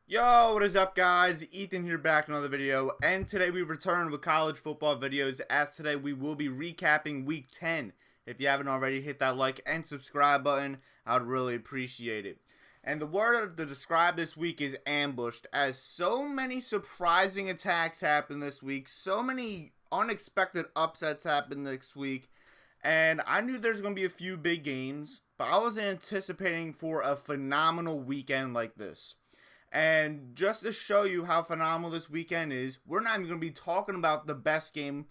Yo, what is up guys? Ethan here back in another video, and today we return with college football videos, as today we will be recapping week 10. If you haven't already, hit that like and subscribe button. I would really appreciate it. And the word to describe this week is ambushed, as so many surprising attacks happened this week, so many unexpected upsets happened this week, and I knew there's going to be a few big games, but I wasn't anticipating for a phenomenal weekend like this. And just to show you how phenomenal this weekend is, we're not even going to be talking about the best game.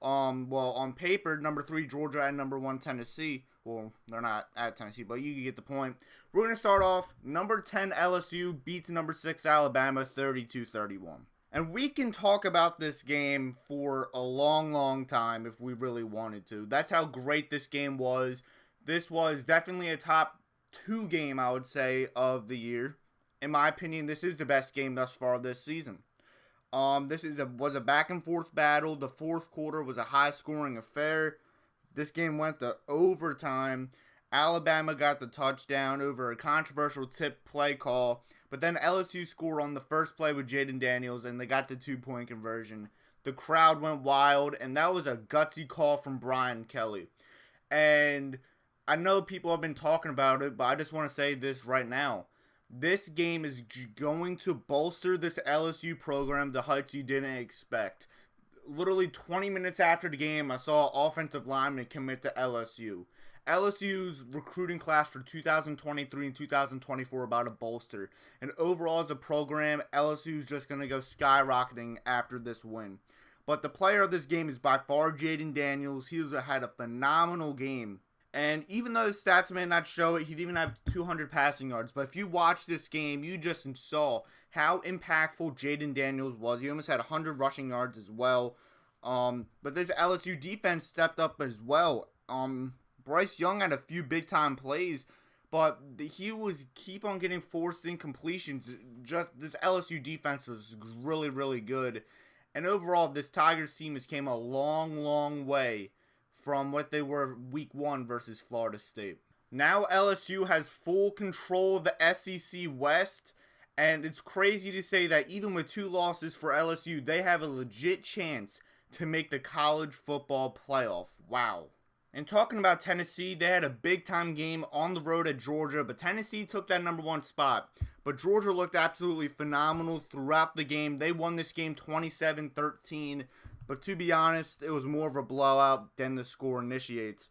Well, on paper, number 3 Georgia and number 1 Tennessee. Well, they're not at Tennessee, but you get the point. We're going to start off. Number 10 LSU beats number 6 Alabama 32-31. And we can talk about this game for a long time if we really wanted to. That's how great this game was. This was definitely a top 2 game, I would say, of the year. In my opinion, this is the best game thus far this season. This was a back and forth battle. The fourth quarter was a high scoring affair. This game went to overtime. Alabama got the touchdown over a controversial tip play call, but then LSU scored on the first play with Jaden Daniels, and they got the 2-point conversion. The crowd went wild, and that was a gutsy call from Brian Kelly. And I know people have been talking about it, but I just want to say this right now. This game is going to bolster this LSU program to heights you didn't expect. Literally 20 minutes after the game, I saw offensive linemen commit to LSU. LSU's recruiting class for 2023 and 2024 about to bolster. And overall as a program, LSU is just going to go skyrocketing after this win. But the player of this game is by far Jaden Daniels. He's had a phenomenal game. And even though his stats may not show it, he didn't even have 200 passing yards. But if you watch this game, you just saw how impactful Jaden Daniels was. He almost had 100 rushing yards as well. But this LSU defense stepped up as well. Bryce Young had a few big-time plays, but he was keep on getting forced incompletions. Just this LSU defense was really good. And overall, this Tigers team has came a long way from what they were week 1 versus Florida State. Now LSU has full control of the SEC West, and it's crazy to say that even with 2 losses for LSU, they have a legit chance to make the college football playoff. Wow. And talking about Tennessee, they had a big-time game on the road at Georgia, but Tennessee took that number 1 spot. But Georgia looked absolutely phenomenal throughout the game. They won this game 27-13. But to be honest, it was more of a blowout than the score initiates.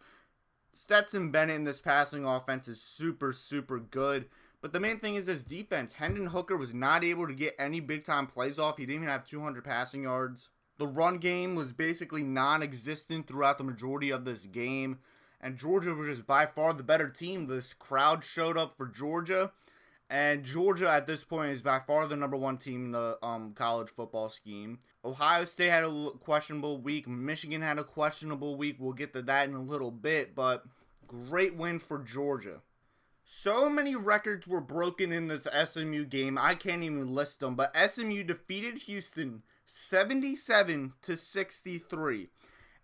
Stetson Bennett in this passing offense is super good. But the main thing is this defense. Hendon Hooker was not able to get any big-time plays off. He didn't even have 200 passing yards. The run game was basically non-existent throughout the majority of this game. And Georgia was just by far the better team. This crowd showed up for Georgia. And Georgia at this point is by far the number 1 team in the college football scheme. Ohio State had a questionable week. Michigan had a questionable week. We'll get to that in a little bit. But great win for Georgia. So many records were broken in this SMU game. I can't even list them. But SMU defeated Houston 77-63.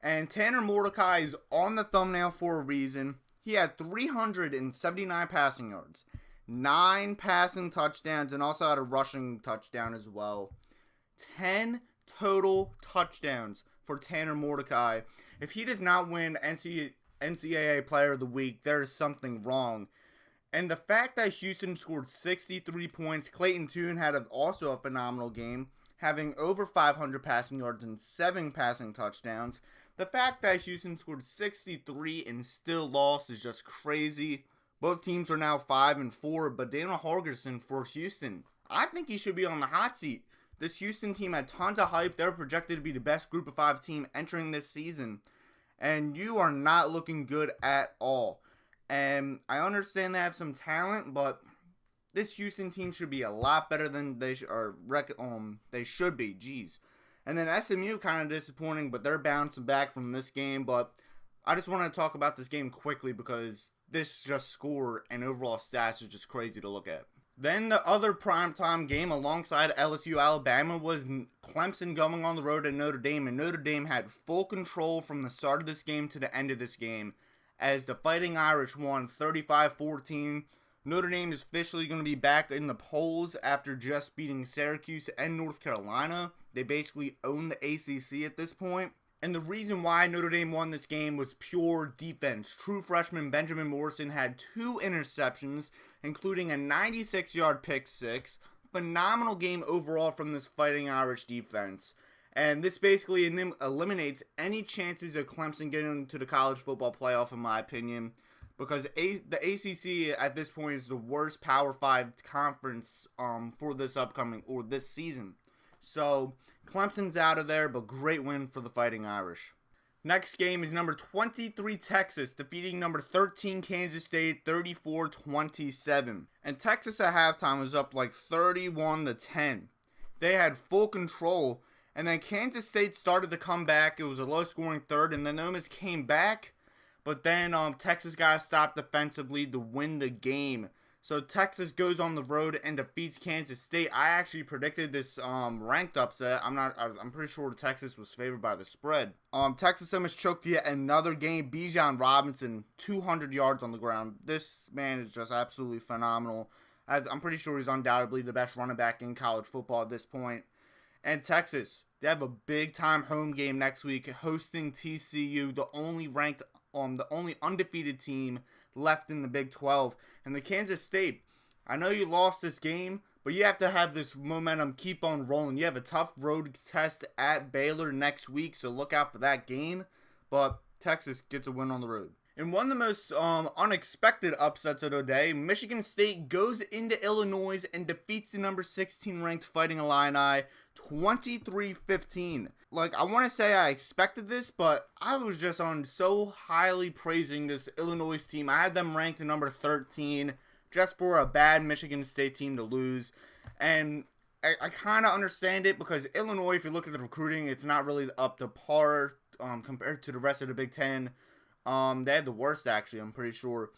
And Tanner Mordecai is on the thumbnail for a reason. He had 379 passing yards. 9 passing touchdowns, and also had a rushing touchdown as well. 10 total touchdowns for Tanner Mordecai. If he does not win NCAA Player of the Week, there is something wrong. And the fact that Houston scored 63 points, Clayton Tune had also a phenomenal game, having over 500 passing yards and 7 passing touchdowns. The fact that Houston scored 63 and still lost is just crazy. Both teams are now 5-4, but Daniel Holgorsen for Houston, I think he should be on the hot seat. This Houston team had tons of hype. They're projected to be the best Group of 5 team entering this season. And you are not looking good at all. And I understand they have some talent, but this Houston team should be a lot better than they should be. Jeez. And then SMU kind of disappointing, but they're bouncing back from this game. But I just want to talk about this game quickly because this just score and overall stats is just crazy to look at. Then the other primetime game alongside LSU Alabama was Clemson going on the road at Notre Dame, and Notre Dame had full control from the start of this game to the end of this game as the Fighting Irish won 35-14. Notre Dame is officially going to be back in the polls after just beating Syracuse and North Carolina. They basically own the ACC at this point. And the reason why Notre Dame won this game was pure defense. True freshman Benjamin Morrison had 2 interceptions, including a 96-yard pick six. Phenomenal game overall from this Fighting Irish defense. And this basically eliminates any chances of Clemson getting into the college football playoff, in my opinion. Because the ACC at this point is the worst Power 5 conference for this this season. So Clemson's out of there, but great win for the Fighting Irish. Next game is number 23 Texas defeating number 13 Kansas State 34-27. And Texas at halftime was up like 31-10. They had full control, and then Kansas State started to come back. It was a low-scoring third, and then almost came back. But then Texas got to stop defensively to win the game. So Texas goes on the road and defeats Kansas State. I actually predicted this ranked upset. I'm pretty sure Texas was favored by the spread. Texas almost choked yet another game. Bijan Robinson, 200 yards on the ground. This man is just absolutely phenomenal. I'm pretty sure he's undoubtedly the best running back in college football at this point. And Texas, they have a big time home game next week, hosting TCU, the only undefeated team left in the Big 12. And the Kansas State, I know you lost this game, but you have to have this momentum keep on rolling. You have a tough road test at Baylor next week, so look out for that game. But Texas gets a win on the road. In one of the most unexpected upsets of the day, Michigan State goes into Illinois and defeats the number 16 ranked Fighting Illini 23-15. Like, I want to say I expected this, but I was just so highly praising this Illinois team. I had them ranked at number 13 just for a bad Michigan State team to lose. And I kind of understand it because Illinois, if you look at the recruiting, it's not really up to par compared to the rest of the Big Ten. They had the worst, actually, I'm pretty sure.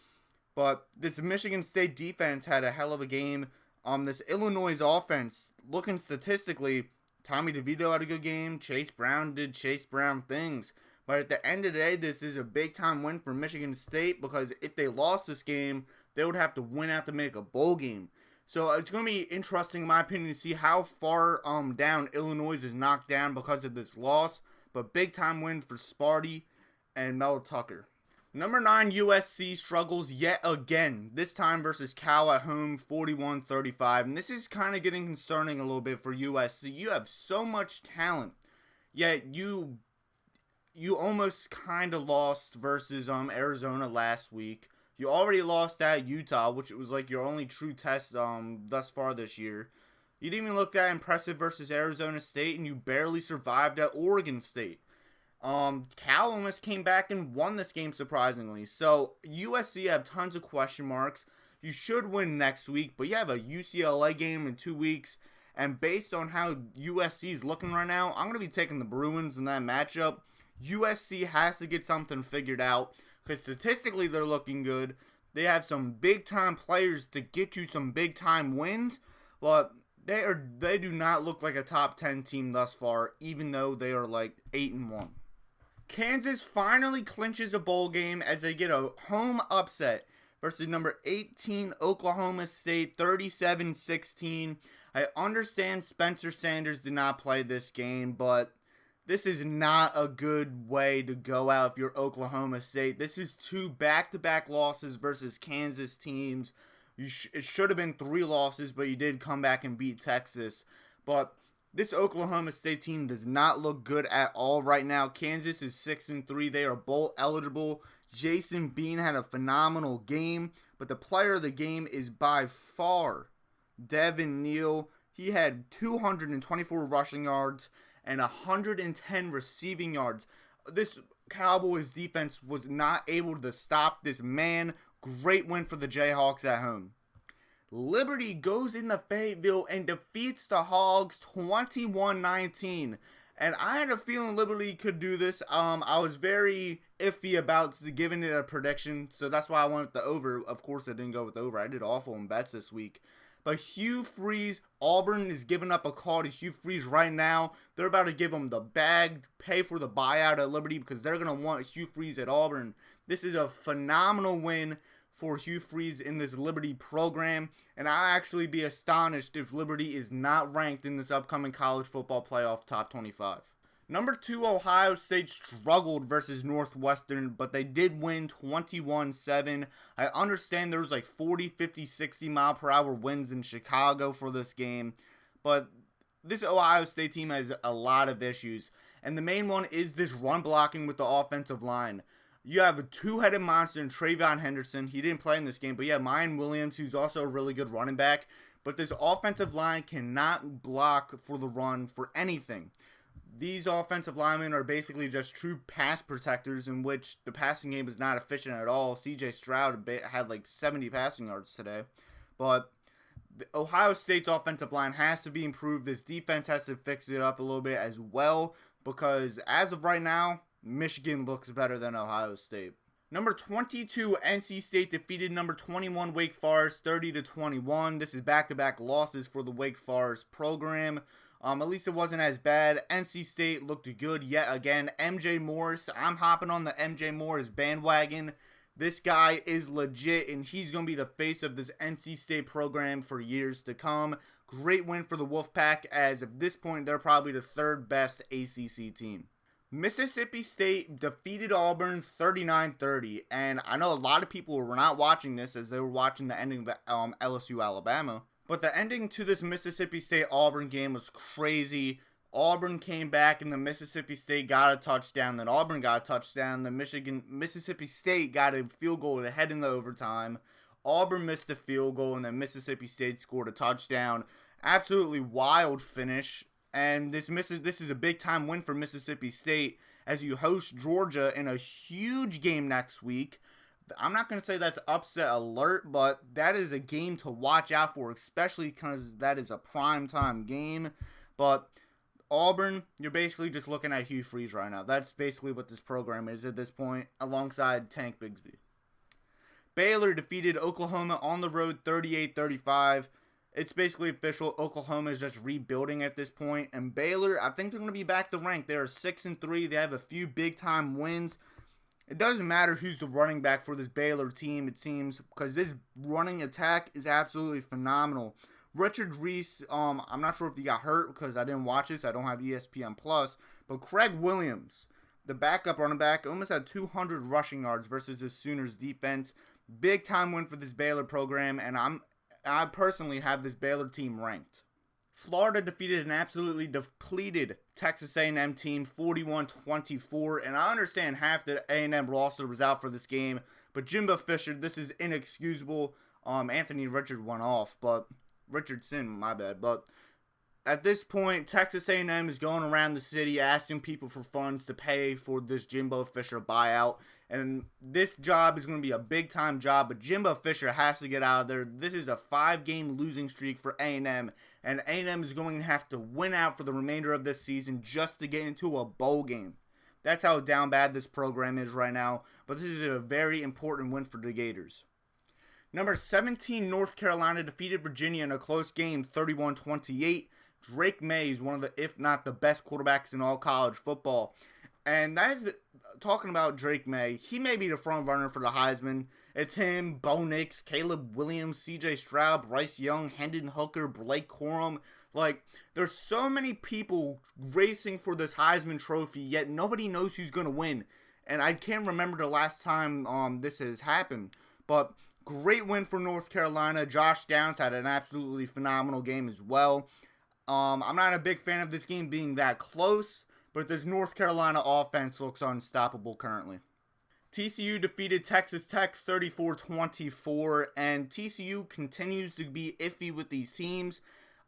But this Michigan State defense had a hell of a game. This Illinois offense, looking statistically, Tommy DeVito had a good game. Chase Brown did Chase Brown things. But at the end of the day, this is a big-time win for Michigan State because if they lost this game, they would have to win out to make a bowl game. So it's going to be interesting, in my opinion, to see how far down Illinois is knocked down because of this loss. But big-time win for Sparty and Mel Tucker. Number 9 USC struggles yet again, this time versus Cal at home 41-35. And this is kind of getting concerning a little bit for USC. You have so much talent, yet you almost kind of lost versus Arizona last week. You already lost at Utah, which was like your only true test thus far this year. You didn't even look that impressive versus Arizona State, and you barely survived at Oregon State. Cal almost came back and won this game, surprisingly. So, USC have tons of question marks. You should win next week, but you have a UCLA game in 2 weeks. And based on how USC is looking right now, I'm going to be taking the Bruins in that matchup. USC has to get something figured out, because statistically they're looking good. They have some big-time players to get you some big-time wins, but they do not look like a top 10 team thus far, even though they are like 8-1. Kansas finally clinches a bowl game as they get a home upset versus number 18 Oklahoma State 37-16. I understand Spencer Sanders did not play this game, but this is not a good way to go out if you're Oklahoma State. This is 2 back-to-back losses versus Kansas teams. It should have been 3 losses, but you did come back and beat Texas. But this Oklahoma State team does not look good at all right now. Kansas is 6-3. They are bowl eligible. Jason Bean had a phenomenal game, but the player of the game is by far Devin Neal. He had 224 rushing yards and 110 receiving yards. This Cowboys defense was not able to stop this man. Great win for the Jayhawks at home. Liberty goes into Fayetteville and defeats the Hogs 21-19. And I had a feeling Liberty could do this. I was very iffy about giving it a prediction, so that's why I went with the over. Of course, I didn't go with the over. I did awful in bets this week. But Hugh Freeze, Auburn is giving up a call to Hugh Freeze right now. They're about to give him the bag, pay for the buyout at Liberty because they're going to want Hugh Freeze at Auburn. This is a phenomenal win for Hugh Freeze in this Liberty program, and I'll actually be astonished if Liberty is not ranked in this upcoming college football playoff top 25. Number 2, Ohio State struggled versus Northwestern, but they did win 21-7. I understand there was like 40, 50, 60 mile per hour winds in Chicago for this game, but this Ohio State team has a lot of issues, and the main one is this run blocking with the offensive line. You have a two-headed monster in Travion Henderson. He didn't play in this game, but you have Mayan Williams, who's also a really good running back. But this offensive line cannot block for the run for anything. These offensive linemen are basically just true pass protectors, in which the passing game is not efficient at all. C.J. Stroud had like 70 passing yards today. But Ohio State's offensive line has to be improved. This defense has to fix it up a little bit as well, because as of right now, Michigan looks better than Ohio State. Number 22, NC State defeated number 21, Wake Forest, 30-21. This is back-to-back losses for the Wake Forest program. At least it wasn't as bad. NC State looked good yet again. MJ Morris, I'm hopping on the MJ Morris bandwagon. This guy is legit, and he's going to be the face of this NC State program for years to come. Great win for the Wolfpack, as at this point, they're probably the third best ACC team. Mississippi State defeated Auburn 39-30, and I know a lot of people were not watching this as they were watching the ending of LSU-Alabama, but the ending to this Mississippi State-Auburn game was crazy. Auburn came back and the Mississippi State got a touchdown, then Auburn got a touchdown, then Mississippi State got a field goal to head into overtime. Auburn missed a field goal, and then Mississippi State scored a touchdown. Absolutely wild finish. And this is a big-time win for Mississippi State as you host Georgia in a huge game next week. I'm not going to say that's upset alert, but that is a game to watch out for, especially because that is a primetime game. But Auburn, you're basically just looking at Hugh Freeze right now. That's basically what this program is at this point, alongside Tank Bigsby. Baylor defeated Oklahoma on the road 38-35. It's basically official. Oklahoma is just rebuilding at this point. And Baylor, I think they're going to be back to rank. They are 6-3. They have a few big-time wins. It doesn't matter who's the running back for this Baylor team, it seems, because this running attack is absolutely phenomenal. Richard Reese, I'm not sure if he got hurt because I didn't watch this. I don't have ESPN+. But Craig Williams, the backup running back, almost had 200 rushing yards versus the Sooners defense. Big-time win for this Baylor program, and I personally have this Baylor team ranked. Florida defeated an absolutely depleted Texas A&M team 41-24, and I understand half the A&M roster was out for this game, but Jimbo Fisher, this is inexcusable. Anthony Richardson, my bad, but at this point, Texas A&M is going around the city asking people for funds to pay for this Jimbo Fisher buyout. And this job is going to be a big-time job, but Jimbo Fisher has to get out of there. This is a 5-game losing streak for A&M, and A&M is going to have to win out for the remainder of this season just to get into a bowl game. That's how down bad this program is right now, but this is a very important win for the Gators. Number 17, North Carolina defeated Virginia in a close game, 31-28. Drake May is one of the, if not the best quarterbacks in all college football. And that is, talking about Drake May, he may be the front runner for the Heisman. It's him, Bo Nix, Caleb Williams, C.J. Stroud, Bryce Young, Hendon Hooker, Blake Corum. Like, there's so many people racing for this Heisman trophy, yet nobody knows who's going to win. And I can't remember the last time this has happened. But great win for North Carolina. Josh Downs had an absolutely phenomenal game as well. I'm not a big fan of this game being that close, but this North Carolina offense looks unstoppable currently. TCU defeated Texas Tech 34-24, and TCU continues to be iffy with these teams.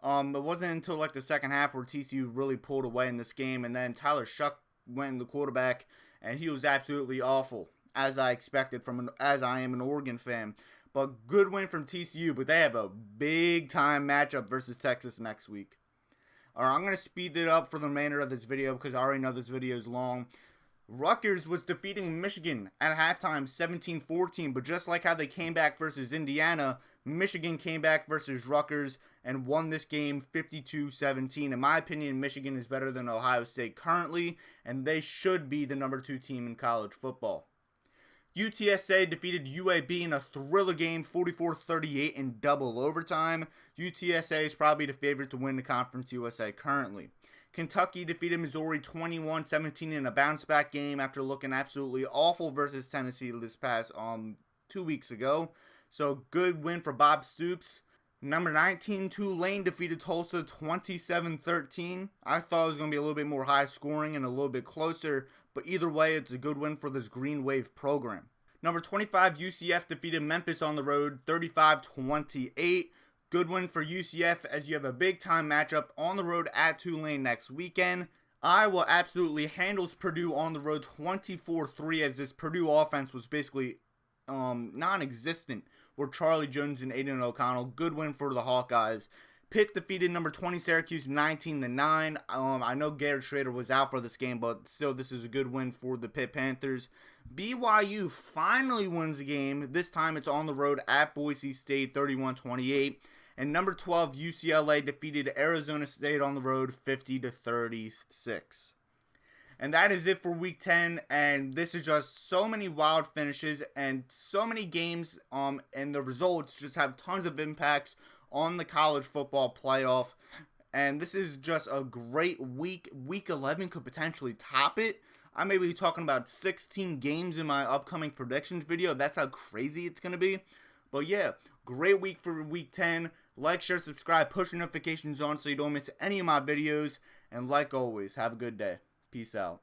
It wasn't until like the second half where TCU really pulled away in this game, and then Tyler Shuck went in the quarterback, and he was absolutely awful, as I expected as I am an Oregon fan. But good win from TCU, but they have a big-time matchup versus Texas next week. Alright, I'm going to speed it up for the remainder of this video because I already know this video is long. Rutgers was defeating Michigan at halftime 17-14, but just like how they came back versus Indiana, Michigan came back versus Rutgers and won this game 52-17. In my opinion, Michigan is better than Ohio State currently, and they should be the number 2 team in college football. UTSA defeated UAB in a thriller game, 44-38 in double overtime. UTSA is probably the favorite to win the Conference USA currently. Kentucky defeated Missouri 21-17 in a bounce-back game after looking absolutely awful versus Tennessee this past 2 weeks ago. So, good win for Bob Stoops. Number 19, Tulane defeated Tulsa 27-13. I thought it was going to be a little bit more high scoring and a little bit closer, but either way, it's a good win for this Green Wave program. Number 25, UCF defeated Memphis on the road 35-28. Good win for UCF as you have a big-time matchup on the road at Tulane next weekend. Iowa absolutely handles Purdue on the road 24-3 as this Purdue offense was basically non-existent with Charlie Jones and Aiden O'Connell. Good win for the Hawkeyes. Pitt defeated number 20 Syracuse 19-9. I know Garrett Schrader was out for this game, but still this is a good win for the Pitt Panthers. BYU finally wins the game. This time it's on the road at Boise State 31-28. And number 12 UCLA defeated Arizona State on the road 50-36. And that is it for week 10, and this is just so many wild finishes and so many games, and the results just have tons of impacts on the college football playoff. And this is just a great week. Week 11 could potentially top it. I may be talking about 16 games in my upcoming predictions video. That's how crazy it's going to be. But yeah, great week for week 10. Like, share, subscribe, push notifications on so you don't miss any of my videos. And like always, have a good day. Peace out.